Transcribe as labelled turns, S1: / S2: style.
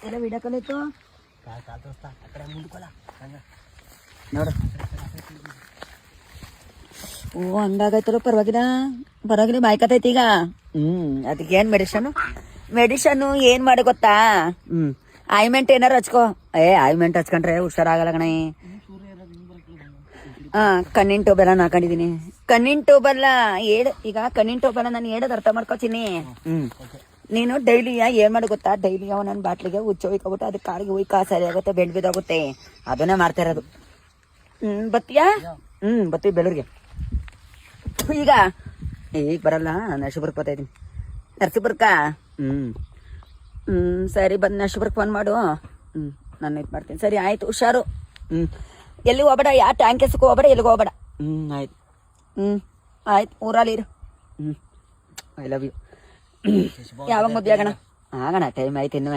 S1: ಎಲ್ಲ video call ಇತ್ತು ನೋಡು. ಓ ಹಂಗಾಗೈತಲ್ಲ, ಪರವಾಗಿಲ್ಲ ಬಾಯ್ಕತೈತಿ ಈಗ. ಅದಕ್ಕೆ ಏನ್ ಮೆಡಿಷನ್ನು ಏನ್ ಮಾಡಿ ಗೊತ್ತಾ? ಆಯಿಮೆಂಟ್ ಏನಾರು ಹಚ್ಕೋ. ಆಯಿಮೆಂಟ್ ಹಚ್ಕೊಂಡ್ರೆ ಹುಷಾರಾಗಲ್ಲ ಕಣೆ. ಕಣ್ಣಿನ ಟೋಬೆಲ್ಲ ಹಾಕೊಂಡಿದೀನಿ. ಕಣ್ಣಿನ ಟೋಬೆಲ್ಲ ಈಗ ಕಣ್ಣಿನ ಟೋಬೆಲ್ಲ ನಾನು ಹೇಳೋದು ಅರ್ಥ ಮಾಡ್ಕೋತೀನಿ. ನೀನು ಡೈಲಿ ಏನ್ ಮಾಡಿ ಗೊತ್ತಾ? ಡೈಲಿ ನನ್ನ ಬಾಟ್ಲಿಗೆ ಹುಚ್ಚ ಹೋಯ್ಕೊಬಿಟ್ಟು ಅದಕ್ಕೆ ಕಾಲಿಗೆ ಹೋಯ್ಕ ಸರಿ ಆಗುತ್ತೆ, ಬೆಳ್ ಬಿದ್ದೋಗುತ್ತೆ. ಅದನ್ನೇ ಮಾಡ್ತಾ ಇರೋದು. ಬತ್ತೀಯಾ? ಬತ್ತೀವಿ ಬೆಳೂರಿಗೆ. ಈಗ ಬರಲ್ಲ, ನರಸೀಪುರಕ್ಕೆ ಬರ್ತಾ ಇದೀನಿ. ನರಸೀಪುರಕ್ಕ ಸರಿ, ಬಂದು ನರಸೀಪುರಕ್ಕೆ ಫೋನ್ ಮಾಡು. ನಾನು ಇದು ಮಾಡ್ತೀನಿ. ಸರಿ ಆಯ್ತು, ಹುಷಾರು. ಎಲ್ಲಿ ಹೋಗ್ಬೇಡ, ಯಾವ ಟ್ಯಾಂಕ್ ಕೆಸಕ್ಕೆ ಹೋಗ್ಬೇಡ, ಎಲ್ಲಿಗೆ ಹೋಗ್ಬೇಡ. ಆಯ್ತು. ಆಯ್ತು, ಊರಲ್ಲಿ ಇರು. I love you. ಯಾವಾಗ ಮದುವೆ ಆಗೋಣ? ಟೈಮ್ ಆಯ್ತು ಇನ್ನು.